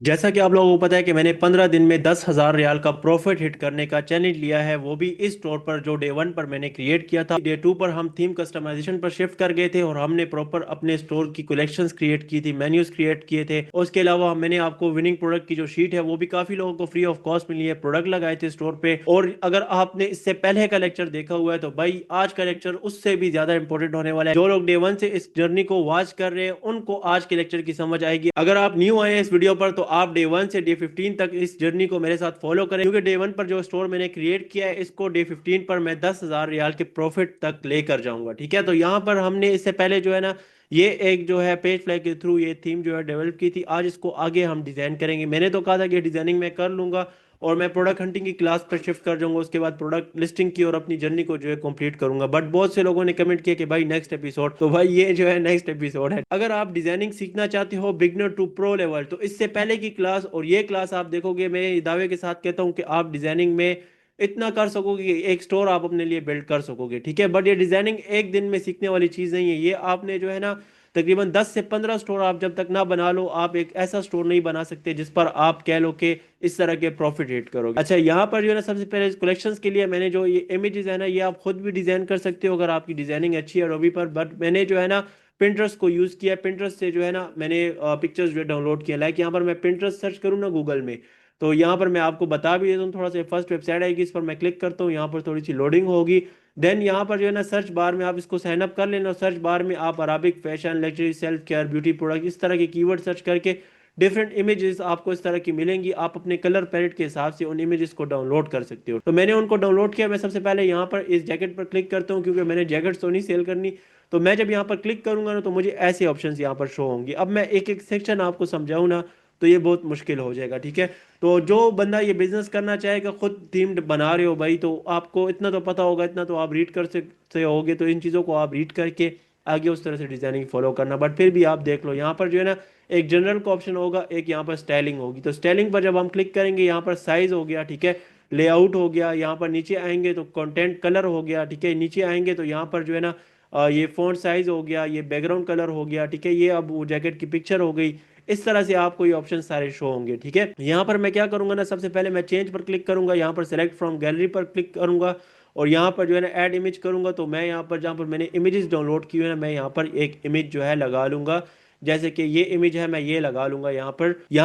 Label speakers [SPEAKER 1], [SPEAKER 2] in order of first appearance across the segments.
[SPEAKER 1] जैसा कि आप लोगों को पता है कि मैंने 15 दिन में 10,000 रियाल का प्रॉफिट हिट करने का चैलेंज लिया है, वो भी इस स्टोर पर जो डे वन पर मैंने क्रिएट किया था। डे टू पर हम थीम कस्टमाइजेशन पर शिफ्ट कर गए थे और हमने प्रॉपर अपने स्टोर की कलेक्शंस क्रिएट की थी, मेन्यूज क्रिएट किए थे। और उसके अलावा मैंने आपको विनिंग प्रोडक्ट की जो शीट है वो भी काफी लोगों को फ्री ऑफ कॉस्ट मिली है, प्रोडक्ट लगाए थे स्टोर पे। और अगर आपने इससे पहले का लेक्चर देखा हुआ है तो भाई आज का लेक्चर उससे भी ज्यादा इंपॉर्टेंट होने वाला है। जो लोग डे वन से इस जर्नी को वॉच कर रहे हैं उनको आज के लेक्चर की समझ आएगी। अगर आप न्यू आए हैं इस वीडियो पर तो आप डे वन से डे 15 तक इस जर्नी को मेरे साथ फॉलो करें, क्योंकि डे वन पर जो स्टोर मैंने क्रिएट किया है इसको डे 15 पर मैं 10,000 रियाल के प्रॉफिट तक लेकर जाऊंगा। ठीक है, तो यहाँ पर हमने इससे पहले जो है ना ये एक जो है पेज फ्लाई के थ्रू ये थीम जो है डेवलप की थी। आज इसको आगे हम डिजाइन करेंगे। मैंने तो कहा था कि डिजाइनिंग मैं कर लूंगा और मैं प्रोडक्ट हंटिंग की क्लास पर शिफ्ट कर जाऊंगा, उसके बाद प्रोडक्ट लिस्टिंग की और अपनी जर्नी को जो है कंप्लीट करूंगा। बट बहुत से लोगों ने कमेंट किया कि भाई नेक्स्ट एपिसोड, तो भाई ये जो है नेक्स्ट एपिसोड है। अगर आप डिजाइनिंग सीखना चाहते हो बिगनर टू प्रो लेवल तो इससे पहले की क्लास और ये क्लास आप देखोगे, मैं दावे के साथ कहता हूँ कि आप डिजाइनिंग में इतना कर सकोगे कि एक स्टोर आप अपने लिए बिल्ड कर सकोगे। ठीक है, बट ये डिजाइनिंग एक दिन में सीखने वाली चीज नहीं है। ये आपने जो है ना तकरीबन 10 से 15 स्टोर आप जब तक ना बना लो, आप एक ऐसा स्टोर नहीं बना सकते जिस पर आप कह लो कि इस तरह के प्रॉफिट रेट करोगे। अच्छा, यहाँ पर जो है ना सबसे पहले कलेक्शंस के लिए मैंने जो ये इमेजेस है ना ये आप खुद भी डिजाइन कर सकते हो अगर आपकी डिजाइनिंग अच्छी है अडोबी पर। बट मैंने जो है ना पिंटरेस्ट को यूज किया। पिंटरेस्ट से जो है ना मैंने पिक्चर्स जो डाउनलोड किया। लाइक यहाँ पर मैं पिंटरेस्ट सर्च करूँ ना गूगल में तो यहाँ पर मैं आपको बता भी देता हूँ थोड़ा सा। फर्स्ट वेबसाइट आएगी, इस पर मैं क्लिक करता हूँ, यहाँ पर थोड़ी सी लोडिंग होगी। देन यहाँ पर जो है ना सर्च बार में आप इसको साइन अप कर लेना। सर्च बार में आप Arabic fashion, luxury, self care, beauty product इस तरह के कीवर्ड सर्च करके डिफरेंट इमेजेस आपको इस तरह की मिलेंगी। आप अपने कलर पैलेट के हिसाब से उन इमेजेस को डाउनलोड कर सकते हो। तो मैंने उनको डाउनलोड किया। मैं सबसे पहले यहाँ पर इस जैकेट पर क्लिक करता हूँ क्योंकि मैंने जैकेट तो नहीं सेल करनी। तो मैं जब यहाँ पर क्लिक करूंगा ना तो मुझे ऐसे ऑप्शन यहाँ पर शो होंगे। अब मैं एक एक सेक्शन आपको समझाऊँ ना तो ये बहुत मुश्किल हो जाएगा। ठीक है, तो जो बंदा ये बिजनेस करना चाहेगा, खुद थीम बना रहे हो भाई, तो आपको इतना तो पता होगा, इतना तो आप रीड कर सकते होगे। तो इन चीज़ों को आप रीड करके आगे उस तरह से डिजाइनिंग फॉलो करना। बट फिर भी आप देख लो यहाँ पर जो है ना एक जनरल का ऑप्शन होगा, एक यहाँ पर स्टाइलिंग होगी। तो स्टाइलिंग पर जब हम क्लिक करेंगे यहाँ पर साइज हो गया, ठीक है, लेआउट हो गया। यहाँ पर नीचे आएंगे तो कंटेंट कलर हो गया। ठीक है, नीचे आएंगे तो यहाँ पर जो है ना ये फॉन्ट साइज हो गया, ये बैकग्राउंड कलर हो गया। ठीक है, ये अब वो जैकेट की पिक्चर हो गई। इस तरह से आपको ये ऑप्शन सारे शो होंगे। ठीक है, यहाँ पर मैं क्या करूंगा ना, सबसे पहले मैं चेंज पर क्लिक करूंगा, यहाँ पर सेलेक्ट फ्रॉम गैलरी पर क्लिक करूंगा और यहाँ पर जो है ना ऐड इमेज करूंगा। तो मैं यहाँ पर जहाँ पर मैंने इमेजेस डाउनलोड की हुई है ना, मैं यहाँ पर एक इमेज जो है लगा लूंगा। जैसे कि ये इमेज है, मैं ये लगा लूंगा यहाँ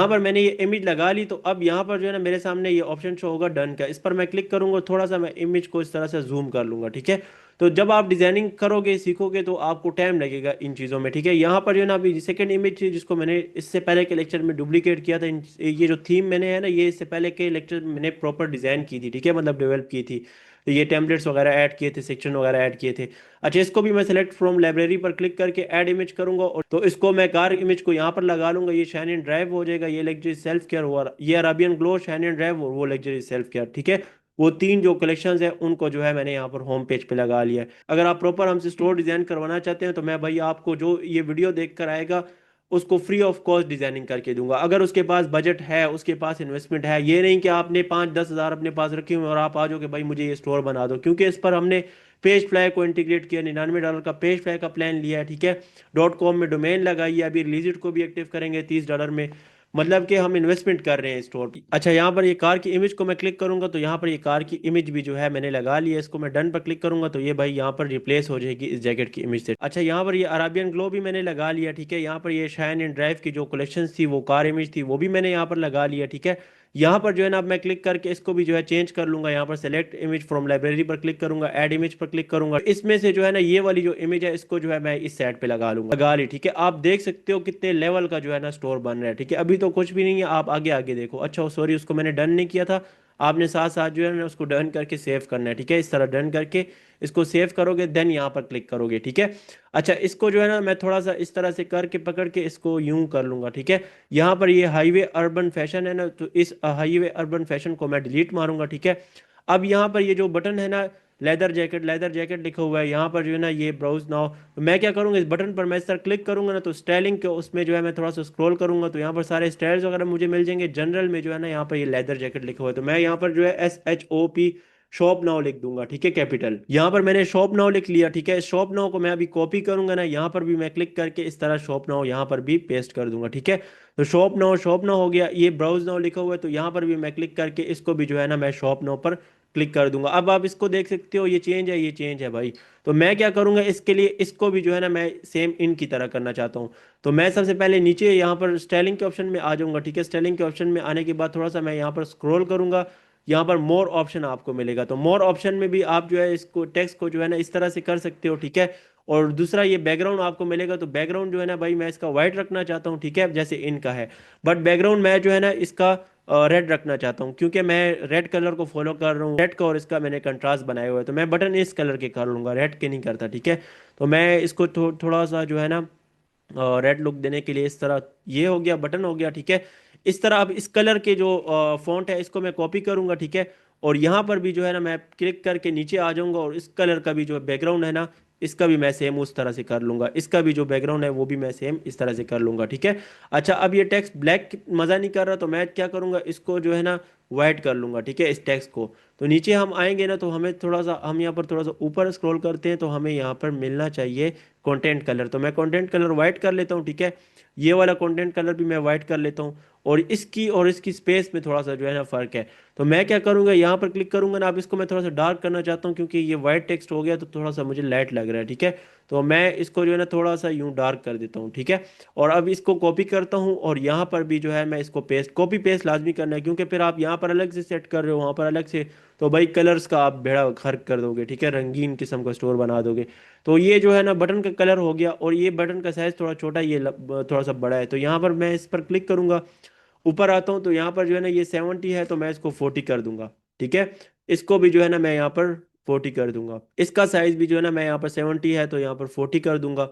[SPEAKER 1] पर मैंने ये इमेज लगा ली। तो अब यहाँ पर जो है ना मेरे सामने ये ऑप्शन शो होगा डन का। इस पर मैं क्लिक करूंगा, थोड़ा सा मैं इमेज को इस तरह से जूम कर लूंगा। ठीक है, तो जब आप डिजाइनिंग करोगे सीखोगे तो आपको टाइम लगेगा इन चीज़ों में। ठीक है, यहाँ पर जो है ना अभी सेकंड इमेज थी जिसको मैंने इससे पहले के लेक्चर में डुप्लीकेट किया था। ये जो थीम मैंने है ना ये इससे पहले के लेक्चर में मैंने प्रॉपर डिजाइन की थी। ठीक है, मतलब डेवलप की थी। तो ये टेम्पलेट्स वगैरह ऐड किए थे, सेक्शन वगैरह ऐड किए थे। अच्छा, इसको भी मैं सेलेक्ट फ्रॉम लाइब्रेरी पर क्लिक करके ऐड इमेज करूंगा और तो इसको मैं कार इमेज को यहाँ पर लगा लूंगा। ये शाइन एंड ड्राइव हो जाएगा, ये लग्जरी सेल्फ केयर हुआ, ये Arabian glow, shine and drive और वो लग्जरी सेल्फ केयर। ठीक है, वो तीन जो कलेक्शंस है उनको जो है मैंने यहाँ पर होम पेज पे लगा लिया है। अगर आप प्रॉपर हमसे स्टोर डिजाइन करवाना चाहते हैं तो मैं भाई आपको जो ये वीडियो देख कर आएगा उसको फ्री ऑफ कॉस्ट डिजाइनिंग करके दूंगा। अगर उसके पास बजट है, उसके पास इन्वेस्टमेंट है, ये नहीं कि आपने 5-10 हज़ार अपने पास रखे हुए और आप आ जाओ कि भाई मुझे ये स्टोर बना दो, क्योंकि इस पर हमने पेज फ्लाई को इंटीग्रेट किया। $99 का पेज फ्लाई का प्लान लिया है। ठीक है, डॉट कॉम में डोमेन लगाई है, अभी रिलीज को भी एक्टिव करेंगे $30 में। मतलब कि हम इन्वेस्टमेंट कर रहे हैं स्टोर की। अच्छा, यहाँ पर ये कार की इमेज को मैं क्लिक करूंगा तो यहाँ पर ये कार की इमेज भी जो है मैंने लगा ली है। इसको मैं डन पर क्लिक करूंगा तो ये भाई यहाँ पर रिप्लेस हो जाएगी इस जैकेट की इमेज से। अच्छा, यहाँ पर ये अराबियन ग्लो भी मैंने लगा लिया। ठीक है, यहाँ पर ये शाइन एंड ड्राइव की जो कलेक्शन थी वो कार इमेज थी वो भी मैंने यहाँ पर लगा लिया। ठीक है, यहाँ पर जो है ना अब मैं क्लिक करके इसको भी जो है चेंज कर लूंगा। यहाँ पर सेलेक्ट इमेज फ्रॉम लाइब्रेरी पर क्लिक करूंगा, ऐड इमेज पर क्लिक करूंगा। इसमें से जो है ना ये वाली जो इमेज है इसको जो है मैं इस साइड पे लगा लूंगा। लगा ली। ठीक है, आप देख सकते हो कितने लेवल का जो है ना स्टोर बन रहा है। ठीक है, अभी तो कुछ भी नहीं है, आप आगे आगे देखो। अच्छा सॉरी, उसको मैंने डन नहीं किया था। आपने साथ साथ जो है ना उसको डन करके सेव करना है। ठीक है, इस तरह डन करके इसको सेव करोगे, देन यहाँ पर क्लिक करोगे। ठीक है, अच्छा इसको जो है ना मैं थोड़ा सा इस तरह से करके पकड़ के इसको यूं कर लूंगा। ठीक है, यहाँ पर ये हाईवे अर्बन फैशन है ना, तो इस हाईवे अर्बन फैशन को मैं डिलीट मारूंगा। ठीक है, अब यहाँ पर ये जो बटन है ना लेदर जैकेट लिखा हुआ है, यहाँ पर जो है ना ये ब्राउज नाउ, तो मैं क्या करूँगा इस बटन पर मैं इस तरह क्लिक करूंगा ना तो स्टाइलिंग के उसमें जो है मैं थोड़ा सा स्क्रॉल करूंगा तो यहाँ पर सारे स्टाइल्स वगैरह मुझे मिल जाएंगे। जनरल में जो है ना यहाँ पर ये लेदर जैकेट लिखा हुआ है तो मैं यहाँ पर जो है SHOP शॉप नाउ लिख दूंगा, ठीक है, कैपिटल। यहाँ पर मैंने शॉप नाउ लिख लिया, ठीक है। शॉप नाउ को मैं अभी कॉपी करूंगा ना, यहाँ पर भी मैं क्लिक करके इस तरह शॉप नाउ यहाँ पर भी पेस्ट कर दूंगा, ठीक है। तो शॉप नाउ हो गया। ये ब्राउज नाउ लिखा हुआ है, तो यहाँ पर भी मैं क्लिक करके इसको भी जो है ना मैं शॉप नाउ पर क्लिक कर दूंगा। अब आप इसको देख सकते हो, ये चेंज है, ये चेंज है भाई। तो मैं क्या करूंगा, इसके लिए इसको भी जो है ना मैं सेम इन की तरह करना चाहता हूँ। तो मैं सबसे पहले नीचे यहाँ पर स्टाइलिंग के ऑप्शन में आ जाऊंगा, ठीक है। स्टाइलिंग के ऑप्शन में आने के बाद थोड़ा सा मैं यहाँ पर स्क्रॉल करूंगा। यहाँ पर मोर ऑप्शन आपको मिलेगा, तो मोर ऑप्शन में भी आप जो है इसको टेक्स्ट को जो है ना इस तरह से कर सकते हो, ठीक है। और दूसरा ये बैकग्राउंड आपको मिलेगा, तो बैकग्राउंड जो है ना भाई मैं इसका व्हाइट रखना चाहता हूँ, ठीक है, जैसे इनका है। बट बैकग्राउंड मैं जो है ना इसका रेड रखना चाहता हूँ, क्योंकि मैं रेड कलर को फॉलो कर रहा हूँ। रेड का और इसका मैंने कंट्रास्ट बनाए हुए हैं, तो मैं बटन इस कलर के कर लूंगा, रेड के नहीं करता, ठीक है। तो मैं इसको थोड़ा सा जो है ना रेड लुक देने के लिए इस तरह, ये हो गया, बटन हो गया, ठीक है। इस तरह अब इस कलर के जो फॉन्ट है इसको मैं कॉपी करूंगा, ठीक है। और यहाँ पर भी जो है ना मैं क्लिक करके नीचे आ जाऊंगा, और इस कलर का भी जो बैकग्राउंड है ना इसका भी मैं सेम उस तरह से कर लूंगा। इसका भी जो बैकग्राउंड है वो भी मैं सेम इस तरह से कर लूंगा, ठीक है। अच्छा, अब ये टेक्स्ट ब्लैक मजा नहीं कर रहा, तो मैं क्या करूंगा, इसको जो है ना वाइट कर लूंगा, ठीक है, इस टेक्स्ट को। तो नीचे हम आएंगे ना, तो हमें थोड़ा सा, हम यहाँ पर थोड़ा सा ऊपर स्क्रॉल करते हैं, तो हमें यहाँ पर मिलना चाहिए कंटेंट कलर। तो मैं कंटेंट कलर वाइट कर लेता हूँ, ठीक है। ये वाला कंटेंट कलर भी मैं वाइट कर लेता हूँ। और इसकी स्पेस में थोड़ा सा जो है ना फर्क है। तो मैं क्या करूंगा, यहाँ पर क्लिक करूंगा ना, अब इसको मैं थोड़ा सा डार्क करना चाहता हूँ, क्योंकि ये वाइट टेक्स्ट हो गया तो थोड़ा सा मुझे लाइट लग रहा है, ठीक है। तो मैं इसको जो है ना थोड़ा सा यूं डार्क कर देता हूँ, ठीक है। और अब इसको कॉपी करता हूँ, और यहाँ पर भी जो है मैं इसको पेस्ट, कॉपी पेस्ट लाजमी करना है, क्योंकि फिर आप यहाँ पर अलग से सेट कर रहे हो, वहाँ पर अलग से, तो भाई कलर्स का आप बेड़ा गर्क कर दोगे, ठीक है, रंगीन किस्म का स्टोर बना दोगे। तो ये जो है ना बटन का कलर हो गया, और ये बटन का साइज थोड़ा छोटा, ये थोड़ा सा बड़ा है। तो यहाँ पर मैं इस पर क्लिक करूंगा, ऊपर आता हूँ, तो यहाँ पर जो है ना ये 70 है, तो मैं इसको 40 कर दूंगा, ठीक है। इसको भी जो है ना मैं यहाँ पर 40 कर दूंगा। इसका साइज भी जो है ना मैं यहाँ पर 70 है, तो यहाँ पर 40 कर दूंगा,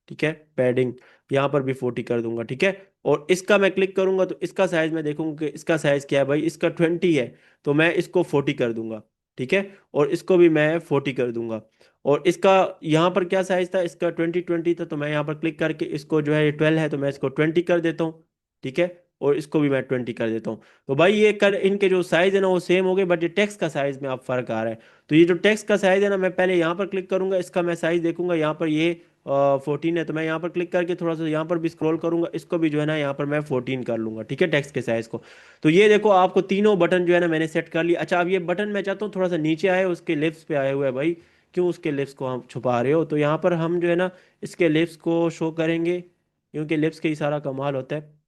[SPEAKER 1] ठीक है। पैडिंग यहाँ पर भी 40 कर दूंगा, ठीक है। और इसका मैं क्लिक करूंगा, तो इसका साइज मैं देखूंगा कि इसका साइज क्या है भाई, इसका 20 है, तो मैं इसको 40 कर दूंगा, ठीक है। और इसको भी मैं 40 कर दूंगा। और इसका यहाँ पर क्या साइज था, इसका 20 था, तो मैं यहाँ पर क्लिक करके इसको जो है 12 है, तो मैं इसको 20 कर देता हूँ, ठीक है। और इसको भी मैं 20 कर देता हूँ। तो भाई ये कर, इनके जो साइज है ना वो सेम हो गए, बट ये टेक्स्ट का साइज में अब फर्क आ रहा है। तो ये जो टेक्स्ट का साइज है ना, मैं पहले यहाँ पर क्लिक करूंगा, इसका मैं साइज देखूंगा, यहाँ पर ये 14 है, तो मैं यहाँ पर क्लिक करके थोड़ा सा यहाँ पर भी स्क्रॉल करूंगा, इसको भी जो है ना यहाँ पर मैं 14 कर लूंगा, ठीक है, टेक्स्ट के साइज को। तो ये देखो, आपको तीनों बटन जो है ना मैंने सेट कर लिया। अच्छा, अब ये बटन मैं चाहता हूँ थोड़ा सा नीचे आए, उसके लिप्स पे आए हुए है भाई। क्यों उसके लिप्स को हम छुपा रहे हो? तो यहाँ पर हम जो है ना इसके लिप्स को शो करेंगे, क्योंकि लिप्स के इशारा कमाल होता है।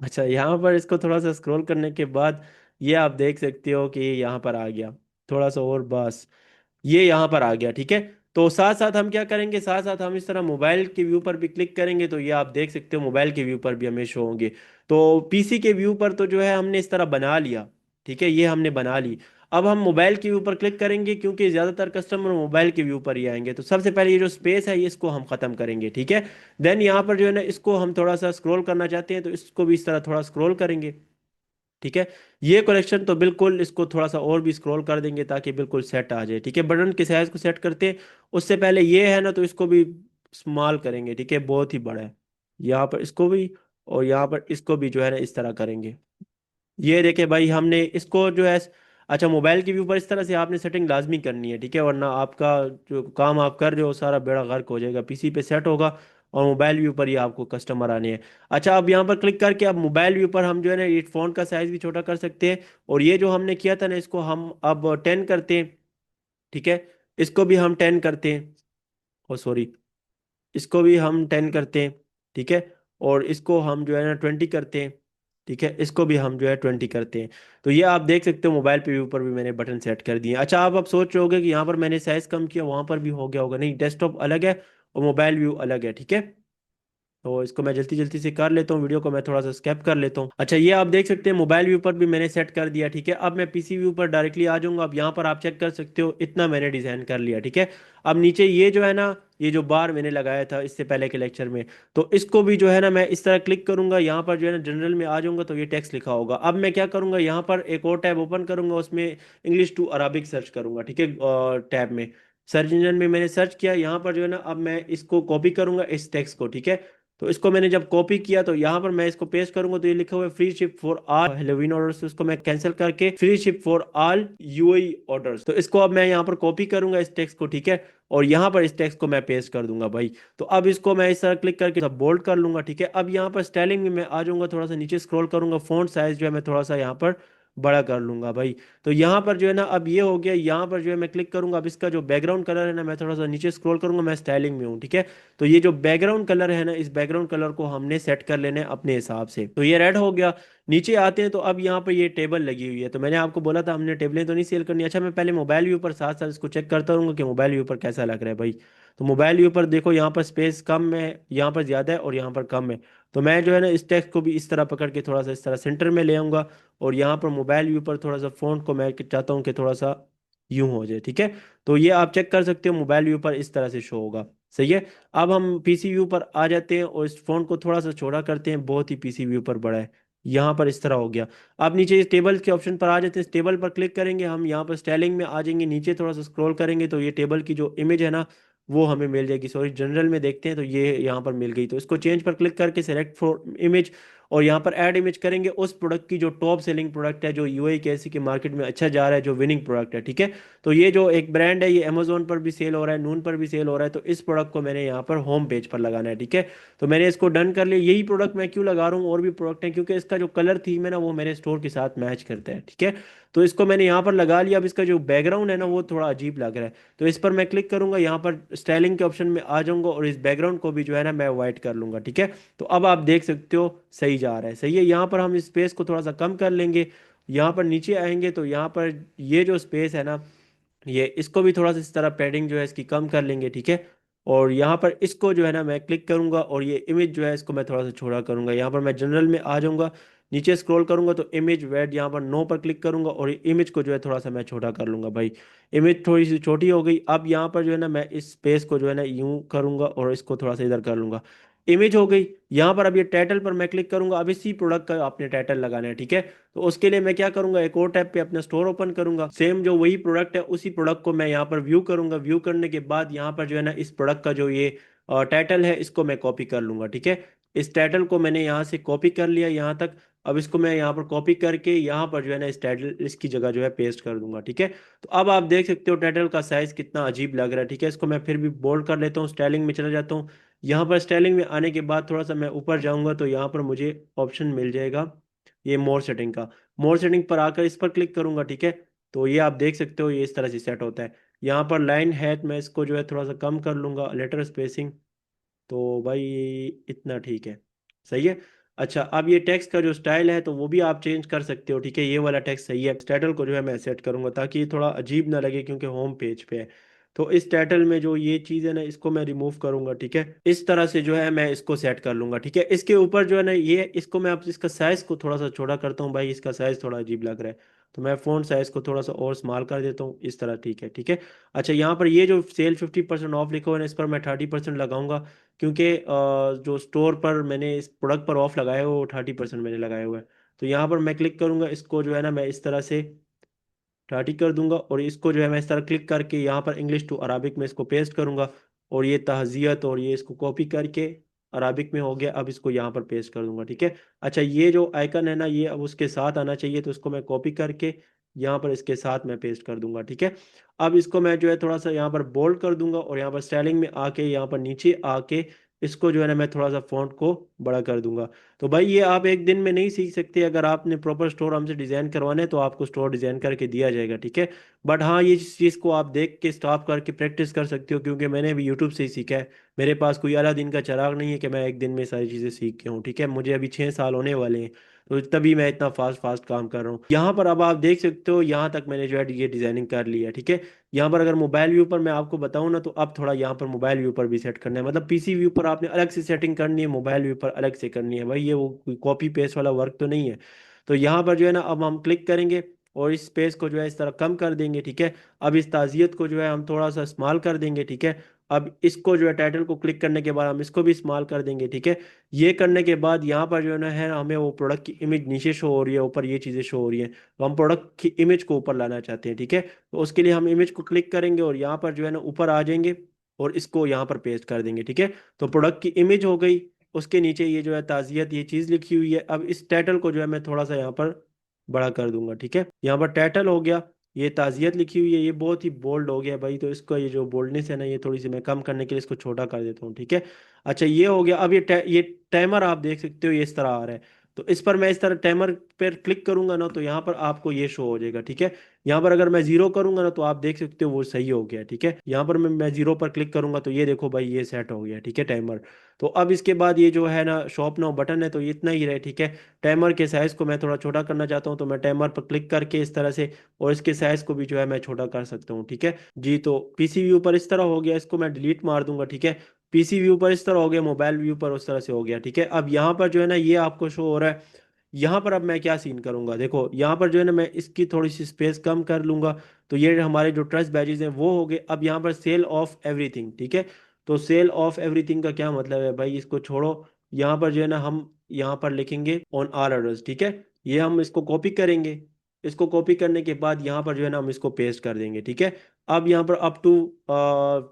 [SPEAKER 1] अच्छा, यहाँ पर इसको थोड़ा सा स्क्रॉल करने के बाद ये आप देख सकते हो कि ये यहाँ पर आ गया, थोड़ा सा और बस, ये यहाँ पर आ गया, ठीक है। तो साथ साथ हम क्या करेंगे, साथ साथ हम इस तरह मोबाइल के व्यू पर भी क्लिक करेंगे, तो ये आप देख सकते हो मोबाइल के व्यू पर भी हमें शो होंगे। तो पीसी के व्यू पर तो जो है हमने इस तरह बना लिया, ठीक है, ये हमने बना ली। अब हम मोबाइल के व्यू पर क्लिक करेंगे, क्योंकि ज़्यादातर कस्टमर मोबाइल के व्यू पर ही आएंगे। तो सबसे पहले ये जो स्पेस है ये इसको हम ख़त्म करेंगे, ठीक है। देन यहाँ पर जो है ना इसको हम थोड़ा सा स्क्रॉल करना चाहते हैं, तो इसको भी इस तरह थोड़ा स्क्रॉल करेंगे, ठीक है। ये कलेक्शन तो बिल्कुल इसको थोड़ा सा और भी स्क्रॉल कर देंगे ताकि बिल्कुल सेट आ जाए, ठीक है। बटन के साइज को सेट करते हैं, उससे पहले ये है ना, तो इसको भी स्मॉल करेंगे, ठीक है, बहुत ही बड़ा है। यहाँ पर इसको भी, और यहाँ पर इसको भी जो है ना इस तरह करेंगे। ये देखे भाई, हमने इसको जो है, अच्छा, मोबाइल के व्यू पर इस तरह से आपने सेटिंग लाजमी करनी है, ठीक है, वरना आपका जो काम आप कर रहे हो सारा बेड़ा गर्क हो जाएगा, पीसी पे सेट होगा और मोबाइल व्यू पर ही आपको कस्टमर आने हैं। अच्छा, अब यहाँ पर क्लिक करके अब मोबाइल व्यू पर हम जो है ना ये फ़ॉन्ट का साइज भी छोटा कर सकते हैं। और ये जो हमने किया था ना इसको हम अब 10 करते हैं, ठीक है। इसको भी हम 10 करते हैं, ओ सॉरी, इसको भी हम 10 करते हैं, ठीक है। और इसको हम जो है ना 20 करते हैं, ठीक है। इसको भी हम जो है 20 करते हैं। तो ये आप देख सकते हो मोबाइल पे व्यू पर भी मैंने बटन सेट कर दिए। अच्छा, आप अब सोच रहे होगे कि यहाँ पर मैंने साइज कम किया, वहां पर भी हो गया होगा। नहीं, डेस्कटॉप अलग है और मोबाइल व्यू अलग है, ठीक है। तो इसको मैं जल्दी जल्दी से कर लेता हूँ, वीडियो को मैं थोड़ा सा स्केप कर लेता हूँ। अच्छा, ये आप देख सकते हैं मोबाइल व्यू पर भी मैंने सेट कर दिया, ठीक है। अब मैं पीसी व्यू पर डायरेक्टली आ जाऊंगा। अब यहाँ पर आप चेक कर सकते हो, इतना मैंने डिजाइन कर लिया, ठीक है। अब नीचे ये जो है ना, ये जो बार मैंने लगाया था इससे पहले के लेक्चर में, तो इसको भी जो है ना मैं इस तरह क्लिक करूंगा, यहाँ पर जो है ना जनरल में आ जाऊंगा, तो ये टेक्स्ट लिखा होगा। अब मैं क्या करूंगा, यहाँ पर एक और टैब ओपन करूंगा, उसमें इंग्लिश टू अरबिक सर्च करूंगा, ठीक है। टैब में सर्च इंजन में मैंने सर्च किया, यहाँ पर जो है ना अब मैं इसको कॉपी करूंगा इस टेक्स्ट को, ठीक है। तो इसको मैंने जब कॉपी किया तो यहाँ पर मैं इसको पेस्ट करूंगा, तो ये लिखा हुआ है free ship for all Halloween orders, तो इसको मैं कैंसिल करके free ship for all UAE orders, तो इसको अब मैं यहाँ पर कॉपी करूंगा इस टेक्स्ट को, ठीक है, और यहाँ पर इस टेक्स्ट को मैं पेस्ट कर दूंगा भाई। तो अब इसको मैं इस तरह क्लिक करके बोल्ड कर लूंगा, ठीक है। अब यहाँ पर स्टाइलिंग में मैं आ जाऊंगा, थोड़ा सा नीचे स्क्रॉल करूंगा, फॉन्ट साइज जो है मैं थोड़ा सा यहाँ पर बड़ा कर लूंगा भाई। तो यहाँ पर जो है ना अब ये हो गया, यहाँ पर जो है मैं क्लिक करूंगा, अब इसका जो बैकग्राउंड कलर है ना मैं थोड़ा सा नीचे स्क्रॉल करूंगा, मैं स्टाइलिंग में हूँ, ठीक है। तो ये जो बैकग्राउंड कलर है ना, इस बैकग्राउंड कलर को हमने सेट कर लेना है अपने हिसाब से। तो ये रेड हो गया। नीचे आते हैं तो अब यहाँ पर ये टेबल लगी हुई है, तो मैंने आपको बोला था हमने टेबलें तो नहीं सेल करनी। अच्छा, मैं पहले मोबाइल व्यू पर साथ साथ इसको चेक करता रहूंगा कि मोबाइल व्यू पर कैसा लग रहा है भाई। तो मोबाइल व्यू पर देखो, यहाँ पर स्पेस कम है, यहाँ पर ज़्यादा है और यहाँ पर कम है। तो मैं जो है ना इस टेक्स्ट को भी इस तरह पकड़ के थोड़ा सा इस तरह सेंटर में ले आऊंगा, और यहाँ पर मोबाइल व्यू पर थोड़ा सा फ़ॉन्ट को मैं चाहता हूँ कि थोड़ा सा यूं हो जाए, ठीक है। तो ये आप चेक कर सकते हो, मोबाइल व्यू पर इस तरह से शो होगा। सही है। अब हम पीसी व्यू पर आ जाते हैं और इस फ़ॉन्ट को थोड़ा सा छोटा करते हैं, बहुत ही पीसी व्यू पर बड़ा है, यहाँ पर इस तरह हो गया। अब नीचे इस टेबल के ऑप्शन पर आ जाते हैं, इस टेबल पर क्लिक करेंगे हम, यहाँ पर स्टाइलिंग में आ जाएंगे, नीचे थोड़ा सा स्क्रॉल करेंगे तो ये टेबल की जो इमेज है ना वो हमें मिल जाएगी। सॉरी, जनरल में देखते हैं तो ये यहाँ पर मिल गई, तो इसको चेंज पर क्लिक करके सेलेक्ट फॉर इमेज, और यहाँ पर ऐड इमेज करेंगे उस प्रोडक्ट की जो टॉप सेलिंग प्रोडक्ट है, जो यूएई कैसी की मार्केट में अच्छा जा रहा है, जो विनिंग प्रोडक्ट है, ठीक है। तो ये जो एक ब्रांड है, ये अमेजोन पर भी सेल हो रहा है, नून पर भी सेल हो रहा है, तो इस प्रोडक्ट को मैंने यहाँ पर होम पेज पर लगाना है, ठीक है। तो मैंने इसको डन कर लिया। यही प्रोडक्ट मैं क्यों लगा रहा हूँ, और भी प्रोडक्ट हैं, क्योंकि इसका जो कलर थीम है ना वो मेरे स्टोर के साथ मैच करता है, ठीक है। तो इसको मैंने यहाँ पर लगा लिया। अब इसका जो बैकग्राउंड है ना वो थोड़ा अजीब लग रहा है, तो इस पर मैं क्लिक करूंगा, यहाँ पर स्टाइलिंग के ऑप्शन में आ जाऊंगा और इस बैकग्राउंड को भी जो है ना मैं वाइट कर लूंगा, ठीक है। तो अब आप देख सकते हो सही जा रहा है, सही है। यहाँ पर हम स्पेस को थोड़ा सा कम कर लेंगे, यहाँ पर नीचे आएंगे तो यहाँ पर ये जो स्पेस है ना, ये इसको भी थोड़ा सा इस तरह पैडिंग जो है इसकी कम कर लेंगे, ठीक है। और यहाँ पर इसको जो है ना मैं क्लिक करूंगा और ये इमेज जो है इसको मैं थोड़ा सा छोटा करूंगा, यहाँ पर मैं जनरल में आ जाऊंगा, नीचे स्क्रॉल करूंगा तो इमेज वेट यहाँ पर नो पर क्लिक करूंगा और इमेज को जो है थोड़ा सा मैं छोटा कर लूंगा भाई। इमेज थोड़ी सी छोटी हो गई। अब यहाँ पर जो है ना मैं इस स्पेस को जो है ना यूं करूंगा और इसको थोड़ा सा इधर कर लूंगा, इमेज हो गई। यहाँ पर अब ये टाइटल पर मैं क्लिक करूंगा, अब इसी प्रोडक्ट का आपने टाइटल लगाना है, ठीक है। तो उसके लिए मैं क्या करूंगा, एक और टैब पे अपना स्टोर ओपन करूंगा, सेम जो वही प्रोडक्ट है उसी प्रोडक्ट को मैं यहाँ पर व्यू करूंगा। व्यू करने के बाद यहाँ पर जो है ना इस प्रोडक्ट का जो ये टाइटल है इसको मैं कॉपी कर लूंगा, ठीक है। इस टाइटल को मैंने यहाँ से कॉपी कर लिया यहाँ तक। अब इसको मैं यहाँ पर कॉपी करके यहाँ पर जो है ना इस टाइटल इसकी जगह जो है पेस्ट कर दूंगा, ठीक है। तो अब आप देख सकते हो टाइटल का साइज कितना अजीब लग रहा है, ठीक है। इसको मैं फिर भी बोल्ड कर लेता हूँ, स्टाइलिंग में चला जाता हूँ। यहाँ पर स्टाइलिंग में आने के बाद थोड़ा सा मैं ऊपर जाऊंगा तो यहाँ पर मुझे ऑप्शन मिल जाएगा ये मोर सेटिंग का। मोर सेटिंग पर आकर इस पर क्लिक करूंगा, ठीक है। तो ये आप देख सकते हो ये इस तरह से सेट होता है। यहाँ पर लाइन है मैं इसको जो है थोड़ा सा कम कर लूंगा, लेटर स्पेसिंग, तो भाई इतना ठीक है, सही है। अच्छा, अब ये टेक्स्ट का जो स्टाइल है तो वो भी आप चेंज कर सकते हो, ठीक है। ये वाला टेक्स्ट सही है। टाइटल को जो है मैं सेट करूंगा ताकि ये थोड़ा अजीब ना लगे क्योंकि होम पेज पे है। तो इस टाइटल में जो ये चीज़ है ना इसको मैं रिमूव करूंगा, ठीक है। इस तरह से जो है मैं इसको सेट कर लूंगा, ठीक है। इसके ऊपर जो है ना ये इसको मैं अब इसका साइज को थोड़ा सा छोटा करता हूँ भाई, इसका साइज थोड़ा अजीब लग रहा है। तो मैं फ़ॉन्ट साइज को थोड़ा सा और स्मॉल कर देता हूँ इस तरह, ठीक है, ठीक है। अच्छा, यहाँ पर ये जो सेल 50% ऑफ लिखा हुआ है ना, इस पर मैं 30% लगाऊंगा, क्योंकि जो स्टोर पर मैंने इस प्रोडक्ट पर ऑफ लगाया है वो 30% मैंने लगाया हुआ है। तो यहाँ पर मैं क्लिक करूंगा, इसको जो है ना मैं इस तरह से 30 कर दूंगा और इसको जो है मैं इस तरह क्लिक करके यहाँ पर इंग्लिश टू अराबिक में इसको पेस्ट करूंगा, और ये तहजियत और ये इसको कॉपी करके अराबिक में हो गया। अब इसको यहाँ पर पेस्ट कर दूंगा, ठीक है। अच्छा, ये जो आइकन है ना ये अब उसके साथ आना चाहिए, तो इसको मैं कॉपी करके यहाँ पर इसके साथ मैं पेस्ट कर दूंगा, ठीक है। अब इसको मैं जो है थोड़ा सा यहाँ पर बोल्ड कर दूंगा और यहाँ पर स्टाइलिंग में आके यहाँ पर नीचे आके इसको जो है ना मैं थोड़ा सा फॉन्ट को बड़ा कर दूंगा। तो भाई ये आप एक दिन में नहीं सीख सकते, अगर आपने प्रॉपर स्टोर हमसे डिजाइन करवाना है तो आपको स्टोर डिजाइन करके दिया जाएगा, ठीक है। बट हाँ, ये चीज़ को आप देख के स्टॉप करके प्रैक्टिस कर सकते हो, क्योंकि मैंने भी यूट्यूब से ही सीखा है। मेरे पास कोई अला दिन का चिराग नहीं है कि मैं एक दिन में सारी चीज़ें सीख के हूँ, ठीक है। मुझे अभी 6 साल होने वाले हैं, तो तभी मैं इतना फास्ट फास्ट काम कर रहा हूँ। यहाँ पर अब आप देख सकते हो यहाँ तक मैंने जो है ये डिजाइनिंग कर ली है, ठीक है। यहाँ पर अगर मोबाइल व्यू पर मैं आपको बताऊँ ना, तो अब थोड़ा यहाँ पर मोबाइल व्यू पर भी सेट करना है, मतलब पीसी व्यू पर आपने अलग से सेटिंग करनी है, मोबाइल व्यू पर अलग से करनी है भाई, ये वो कोई कॉपी पेस्ट वाला वर्क तो नहीं है। तो यहाँ पर जो है ना अब हम क्लिक करेंगे और इस स्पेस को जो है इस तरह कम कर देंगे, ठीक है। अब इस ताज़ियत को जो है हम थोड़ा सा स्मॉल कर देंगे, ठीक है। अब इसको जो है टाइटल को क्लिक करने के बाद हम इसको भी स्मॉल कर देंगे, ठीक है। ये करने के बाद यहाँ पर जो है ना है हमें वो प्रोडक्ट की इमेज नीचे शो हो रही है, ऊपर ये चीज़ें शो हो रही हैं, तो हम प्रोडक्ट की इमेज को ऊपर लाना चाहते हैं, ठीक है। तो उसके लिए हम इमेज को क्लिक करेंगे और यहाँ पर जो है ना ऊपर आ जाएंगे और इसको यहाँ पर पेस्ट कर देंगे, ठीक है। तो प्रोडक्ट की इमेज हो गई। उसके नीचे ये जो है ताज़ियत ये चीज़ लिखी हुई है। अब इस टाइटल को जो है मैं थोड़ा सा यहाँ पर बड़ा कर दूंगा, ठीक है। यहाँ पर टाइटल हो गया, ये ताज़ियत लिखी हुई है, ये बहुत ही बोल्ड हो गया भाई, तो इसको ये जो बोल्डनेस है ना ये थोड़ी सी मैं कम करने के लिए इसको छोटा कर देता हूँ, ठीक है। अच्छा ये हो गया। अब ये टाइमर आप देख सकते हो ये इस तरह आ रहा है। तो इस पर मैं इस तरह टाइमर पर क्लिक करूंगा ना तो यहाँ पर आपको ये शो हो जाएगा, ठीक है। यहाँ पर अगर मैं जीरो करूंगा ना तो आप देख सकते हो वो सही हो गया, ठीक है। यहाँ पर मैं जीरो पर क्लिक करूंगा तो ये देखो भाई ये सेट हो गया, ठीक है, टाइमर। तो अब इसके बाद ये जो है ना शॉप नाउ बटन है तो ये इतना ही रहे, ठीक है। टाइमर के साइज को मैं थोड़ा छोटा करना चाहता हूँ तो मैं टाइमर पर क्लिक करके इस तरह से, और इसके साइज को भी जो है मैं छोटा कर सकता हूँ, ठीक है जी। तो पीसी व्यू पर इस तरह हो गया, इसको मैं डिलीट मार दूंगा, ठीक है। पीसी व्यू पर इस तरह हो गया, मोबाइल व्यू पर उस तरह से हो गया, ठीक है। अब यहाँ पर जो है ना ये आपको शो हो रहा है। यहाँ पर अब मैं क्या सीन करूंगा, देखो यहाँ पर जो है ना मैं इसकी थोड़ी सी स्पेस कम कर लूंगा। तो ये हमारे जो ट्रस्ट बैजेस हैं वो हो गए। अब यहाँ पर सेल ऑफ एवरीथिंग, ठीक है। तो सेल ऑफ एवरीथिंग का क्या मतलब है भाई, इसको छोड़ो। यहाँ पर जो है ना हम यहाँ पर लिखेंगे ऑन ऑल ऑर्डर्स, ठीक है। ये हम इसको कॉपी करेंगे। इसको कॉपी करने के बाद यहाँ पर जो है ना हम इसको पेस्ट कर देंगे, ठीक है। अब यहाँ पर अप टू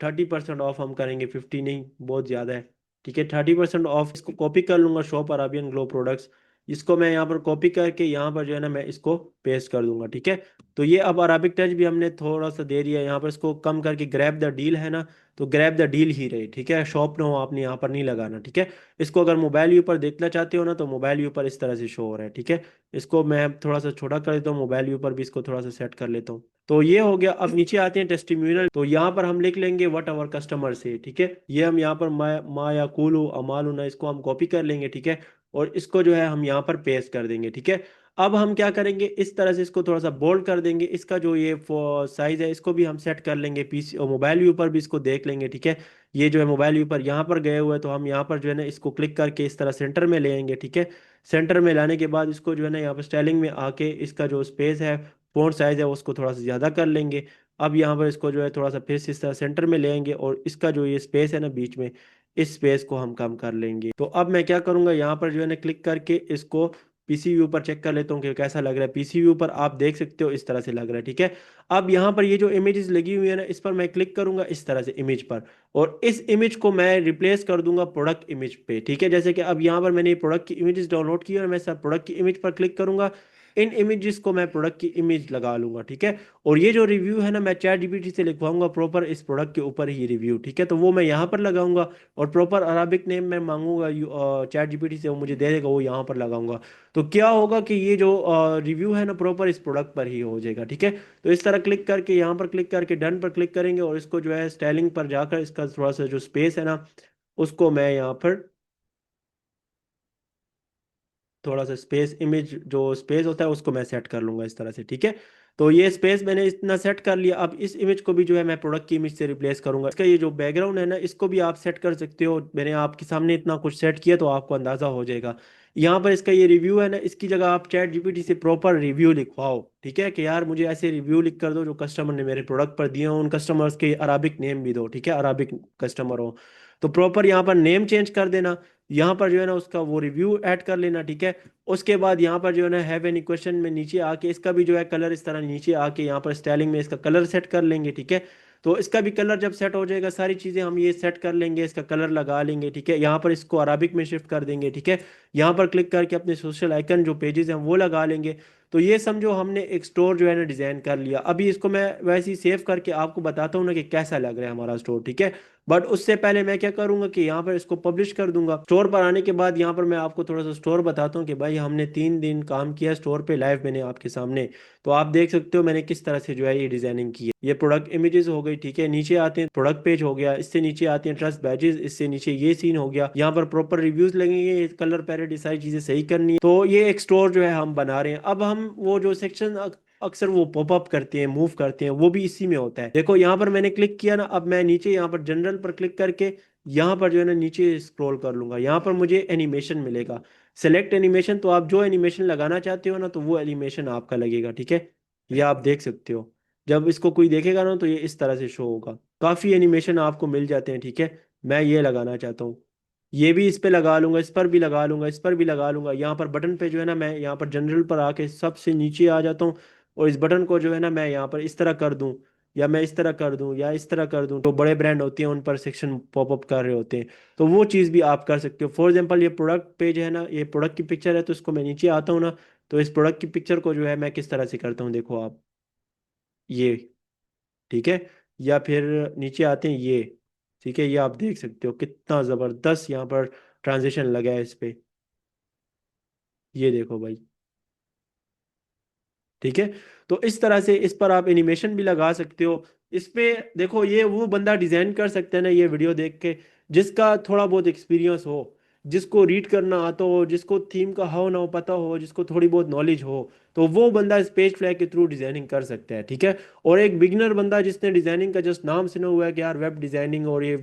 [SPEAKER 1] 30% ऑफ हम करेंगे, 50 नहीं, बहुत ज़्यादा है, ठीक है। 30% ऑफ इसको कॉपी कर लूंगा, शॉप अराबियन ग्लो प्रोडक्ट्स। इसको मैं यहाँ पर कॉपी करके यहाँ पर जो है ना मैं इसको पेस्ट कर दूंगा, ठीक है। तो ये अब अराबिक टच भी हमने थोड़ा सा दे दिया, यहाँ पर इसको कम करके ग्रैब द डील है ना, तो ग्रैब द डील ही रहे, ठीक है। शॉप नो आपने यहाँ पर नहीं लगाना, ठीक है। इसको अगर मोबाइल व्यू पर देखना चाहते हो ना तो मोबाइल व्यू पर इस तरह से शो हो रहा है, ठीक है। इसको मैं थोड़ा सा छोटा कर देता हूँ, मोबाइल व्यू पर भी इसको थोड़ा सा सेट कर लेता हूँ। तो ये हो गया। अब नीचे आते हैं टेस्टिम्यूनल, तो यहाँ पर हम लिख लेंगे व्हाट आवर कस्टमर से, ठीक है। ये हम यहाँ पर मा या कुलू अमालू ना इसको हम कॉपी कर लेंगे, ठीक है। और इसको जो है हम यहाँ पर पेस्ट कर देंगे, ठीक है। अब हम क्या करेंगे, इस तरह से इसको थोड़ा सा बोल्ड कर देंगे, इसका जो ये साइज है इसको भी हम सेट कर लेंगे, पीसी और मोबाइल व्यू पर भी इसको देख लेंगे, ठीक है। ये जो है मोबाइल व्यू पर यहाँ पर गए हुए हैं, तो हम यहाँ पर जो है ना इसको क्लिक करके इस तरह सेंटर में ले आएंगे, ठीक है। सेंटर में लाने के बाद इसको जो है ना यहाँ पर स्टाइलिंग में आके इसका जो स्पेस है, फोन साइज है, उसको थोड़ा सा ज़्यादा कर लेंगे। अब यहाँ पर इसको जो है थोड़ा सा फिर से इस तरह सेंटर में ले आएंगे, और इसका जो ये स्पेस है ना बीच में, इस स्पेस को हम कम कर लेंगे। तो अब मैं क्या करूंगा, यहाँ पर जो है ना क्लिक करके इसको पीसी व्यू पर चेक कर लेता हूँ कि कैसा लग रहा है। पीसी व्यू पर आप देख सकते हो इस तरह से लग रहा है, ठीक है। अब यहाँ पर ये जो इमेजेस लगी हुई है ना, इस पर मैं क्लिक करूंगा इस तरह से इमेज पर, और इस इमेज को मैं रिप्लेस कर दूंगा प्रोडक्ट इमेज पे, ठीक है। जैसे कि अब यहाँ पर मैंने प्रोडक्ट की इमेजेस डाउनलोड की है और मैं सर प्रोडक्ट की इमेज पर क्लिक करूंगा, इन इमेजेस को मैं प्रोडक्ट की इमेज लगा लूंगा, ठीक है। और ये जो रिव्यू है ना मैं चैट जीपीटी से लिखवाऊंगा प्रॉपर इस प्रोडक्ट के ऊपर ही रिव्यू, ठीक है। तो वो मैं यहाँ पर लगाऊंगा, और प्रॉपर अराबिक नेम मैं मांगूंगा चैट जीपीटी से, वो मुझे दे देगा, वो यहाँ पर लगाऊंगा। तो क्या होगा कि ये जो रिव्यू है ना प्रॉपर इस प्रोडक्ट पर ही हो जाएगा, ठीक है। तो इस तरह क्लिक करके यहाँ पर क्लिक करके डन पर क्लिक करेंगे, और इसको जो है स्टाइलिंग पर जाकर इसका थोड़ा सा जो स्पेस है ना उसको मैं यहाँ पर थोड़ा सा स्पेस, इमेज जो स्पेस होता है उसको मैं सेट कर लूंगा इस तरह से, ठीक है। तो ये स्पेस मैंने इतना सेट कर लिया। अब इस इमेज को भी जो है मैं प्रोडक्ट की इमेज से रिप्लेस करूंगा। इसका ये जो बैकग्राउंड है ना इसको भी आप सेट कर सकते हो, मैंने आपके सामने इतना कुछ सेट किया तो आपको अंदाजा हो जाएगा। यहाँ पर इसका ये रिव्यू है ना, इसकी जगह आप चैट जीपीटी से प्रॉपर रिव्यू लिखवाओ, ठीक है, कि यार मुझे ऐसे रिव्यू लिख कर दो जो कस्टमर ने मेरे प्रोडक्ट पर दिए हो, उन कस्टमर्स के अराबिक नेम भी दो, ठीक है, अराबिक कस्टमर हो। तो प्रॉपर यहाँ पर नेम चेंज कर देना, यहाँ पर जो है ना उसका वो रिव्यू ऐड कर लेना, ठीक है। उसके बाद यहाँ पर जो है ना हैव एनी क्वेश्चन में नीचे आके इसका भी जो है कलर इस तरह नीचे आके यहाँ पर स्टाइलिंग में इसका कलर सेट कर लेंगे, ठीक है। तो इसका भी कलर जब सेट हो जाएगा, सारी चीज़ें हम ये सेट कर लेंगे, इसका कलर लगा लेंगे, ठीक है। यहाँ पर इसको अराबिक में शिफ्ट कर देंगे, ठीक है। यहाँ पर क्लिक करके अपने सोशल आइकन जो पेजेस हैं वो लगा लेंगे। तो ये समझो हमने एक स्टोर जो है ना डिज़ाइन कर लिया। अभी इसको मैं वैसे ही सेव करके आपको बताता हूँ ना कि कैसा लग रहा है हमारा स्टोर, ठीक है। बट उससे पहले मैं क्या करूंगा कि यहाँ पर इसको पब्लिश कर दूंगा। स्टोर पर आने के बाद यहाँ पर मैं आपको थोड़ा सा स्टोर बताता हूँ कि भाई हमने 3 दिन काम किया स्टोर पे लाइव मैंने आपके सामने। तो आप देख सकते हो मैंने किस तरह से जो है ये डिजाइनिंग की है। ये प्रोडक्ट इमेजेस हो गई, ठीक है। नीचे आते हैं प्रोडक्ट पेज हो गया, इससे नीचे आते हैं ट्रस्ट बैजेस, इससे नीचे ये सीन हो गया। यहाँ पर प्रॉपर रिव्यूज लगेंगे, कलर पैरेट, सारी चीजें सही करनी है। तो ये एक स्टोर जो है हम बना रहे हैं। अब हम वो जो सेक्शन अक्सर वो पॉपअप करते हैं, मूव करते हैं, वो भी इसी में होता है। देखो यहाँ पर मैंने क्लिक किया ना, अब मैं नीचे यहाँ पर जनरल पर क्लिक करके यहाँ पर जो है ना नीचे स्क्रॉल कर लूंगा, यहाँ पर मुझे एनिमेशन मिलेगा। सेलेक्ट एनिमेशन, तो आप जो एनिमेशन लगाना चाहते हो ना तो वो एनिमेशन आपका लगेगा, ठीक है। ये आप देख सकते हो, जब इसको कोई देखेगा ना तो ये इस तरह से शो होगा। काफी एनिमेशन आपको मिल जाते हैं, ठीक है। मैं ये लगाना चाहता हूँ, ये भी इस पे लगा लूंगा, इस पर भी लगा लूंगा, इस पर भी लगा लूंगा। यहाँ पर बटन पे जो है ना मैं यहाँ पर जनरल पर आके सबसे नीचे आ जाता हूँ, और इस बटन को जो है ना मैं यहाँ पर इस तरह कर दूं, या मैं इस तरह कर दूं या इस तरह कर दूं, तो बड़े ब्रांड होते हैं उन पर सेक्शन पॉपअप कर रहे होते हैं, तो वो चीज़ भी आप कर सकते हो। फॉर एग्जांपल ये प्रोडक्ट पेज है ना, ये प्रोडक्ट की पिक्चर है, तो इसको मैं नीचे आता हूँ ना, तो इस प्रोडक्ट की पिक्चर को जो है मैं किस तरह से करता हूँ, देखो आप, ये, ठीक है, या फिर नीचे आते हैं ये, ठीक है, ये आप देख सकते हो कितना ज़बरदस्त यहाँ पर ट्रांजिशन लगा है इस पे, ये देखो भाई, ठीक है। तो इस तरह से इस पर आप एनिमेशन भी लगा सकते हो। इस पे देखो, ये वो बंदा डिजाइन कर सकता है ना ये वीडियो देख के, जिसका थोड़ा बहुत एक्सपीरियंस हो, जिसको रीड करना आता हो, जिसको थीम का हाउ ना हो पता हो, जिसको थोड़ी बहुत नॉलेज हो, तो वो बंदा इस पेज फ्लैग के थ्रू डिजाइनिंग कर सकता है, ठीक है। और एक बिगिनर बंदा जिसने डिजाइनिंग का जस्ट नाम सुना हुआ है कि यार वेब डिजाइनिंग और ये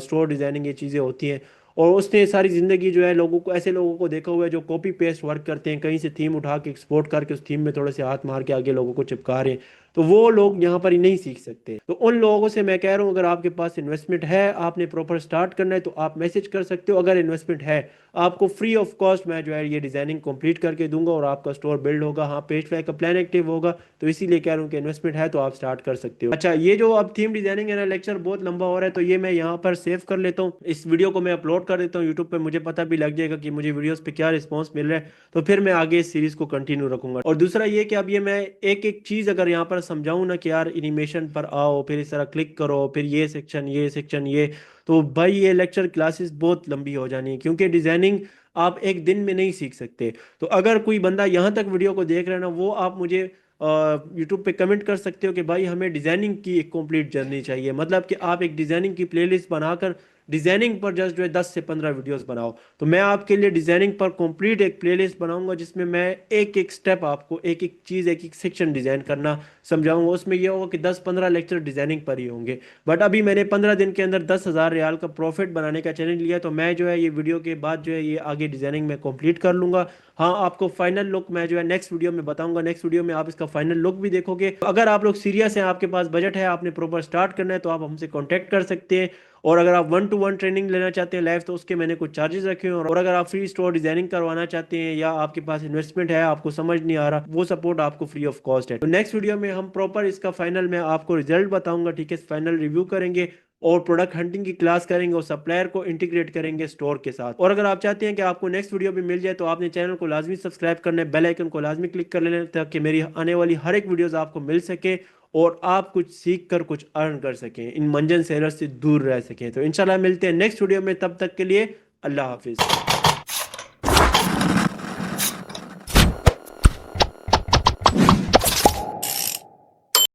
[SPEAKER 1] स्टोर डिजाइनिंग ये चीज़ें होती हैं, और उसने सारी ज़िंदगी जो है लोगों को, ऐसे लोगों को देखा हुआ है जो कॉपी पेस्ट वर्क करते हैं, कहीं से थीम उठा के एक्सपोर्ट करके उस थीम में थोड़े से हाथ मार के आगे लोगों को चिपका रहे हैं, तो वो लोग यहाँ पर ही नहीं सीख सकते। तो उन लोगों से मैं कह रहा हूँ, अगर आपके पास इन्वेस्टमेंट है, आपने प्रॉपर स्टार्ट करना है, तो आप मैसेज कर सकते हो। अगर इन्वेस्टमेंट है, आपको फ्री ऑफ कॉस्ट मैं जो है ये डिज़ाइनिंग कंप्लीट करके दूंगा और आपका स्टोर बिल्ड होगा। हाँ, पेज फ्लाई का प्लान एक्टिव होगा, तो इसीलिए कह रहा हूँ कि इन्वेस्टमेंट है तो आप स्टार्ट कर सकते हो। अच्छा, ये जो अब थीम डिजाइनिंग है ना, लेक्चर बहुत लंबा हो रहा है, तो ये मैं यहाँ पर सेव कर लेता हूँ, इस वीडियो को मैं अपलोड कर देता हूँ यूट्यूब पे, मुझे पता भी लग जाएगा कि मुझे वीडियोस पे क्या रिस्पॉन्स मिल रहा है, तो फिर मैं आगे इस सीरीज को कंटिन्यू रखूंगा। और दूसरा ये कि अब ये मैं एक एक चीज अगर यहाँ पर समझाऊं ना कि यार एनिमेशन पर आओ, फिर इस तरह क्लिक करो, फिर ये सेक्शन ये, तो भाई ये लेक्चर क्लासेस बहुत लंबी हो जानी है, क्योंकि डिजाइनिंग आप एक दिन में नहीं सीख सकते। तो अगर कोई बंदा यहाँ तक वीडियो को देख रहा है ना, वो आप मुझे यूट्यूब पे कमेंट कर सकते हो कि भाई हमें डिजाइनिंग की एक कंप्लीट जर्नी चाहिए, मतलब कि आप एक डिजाइनिंग की प्लेलिस्ट बनाकर डिजाइनिंग पर जस्ट जो है 10 से 15 वीडियोस बनाओ, तो मैं आपके लिए डिजाइनिंग पर कंप्लीट एक प्लेलिस्ट बनाऊंगा, जिसमें मैं एक एक स्टेप आपको, एक एक चीज़, एक एक सेक्शन डिजाइन करना समझाऊंगा। उसमें यह होगा कि 10-15 लेक्चर डिजाइनिंग पर ही होंगे। बट अभी मैंने 15 दिन के अंदर 10,000 रियाल का प्रॉफिट बनाने का चैलेंज लिया, तो मैं जो है ये वीडियो के बाद जो है ये आगे डिजाइनिंग में कंप्लीट कर लूंगा। हाँ, आपको फाइनल लुक मैं जो है नेक्स्ट वीडियो में बताऊंगा, नेक्स्ट वीडियो में आप इसका फाइनल लुक भी देखोगे। तो अगर आप लोग सीरियस हैं, आपके पास बजट है, आपने प्रॉपर स्टार्ट करना है, तो आप हमसे कांटेक्ट कर सकते हैं। और अगर आप 1-to-1 ट्रेनिंग लेना चाहते हैं लाइव, तो उसके मैंने कुछ चार्जेस रखे हैं। और अगर आप फ्री स्टोर डिजाइनिंग करवाना चाहते हैं, या आपके पास इन्वेस्टमेंट है, आपको समझ नहीं आ रहा, वो सपोर्ट आपको फ्री ऑफ कॉस्ट है। तो नेक्स्ट वीडियो में हम प्रॉपर इसका फाइनल में आपको रिजल्ट बताऊंगा, ठीक है, फाइनल रिव्यू करेंगे और प्रोडक्ट हंटिंग की क्लास करेंगे और सप्लायर को इंटीग्रेट करेंगे स्टोर के साथ। और अगर आप चाहते हैं कि आपको नेक्स्ट वीडियो भी मिल जाए, तो आपने चैनल को लाजमी सब्सक्राइब करना है, बेल आइकन को लाजमी क्लिक कर लेना, ताकि मेरी आने वाली हर एक वीडियोस आपको मिल सके और आप कुछ सीख कर कुछ अर्न कर सकें, इन मंजन सेलर से दूर रह सकें। तो इंशाल्लाह मिलते हैं नेक्स्ट वीडियो में, तब तक के लिए अल्लाह हाफिज।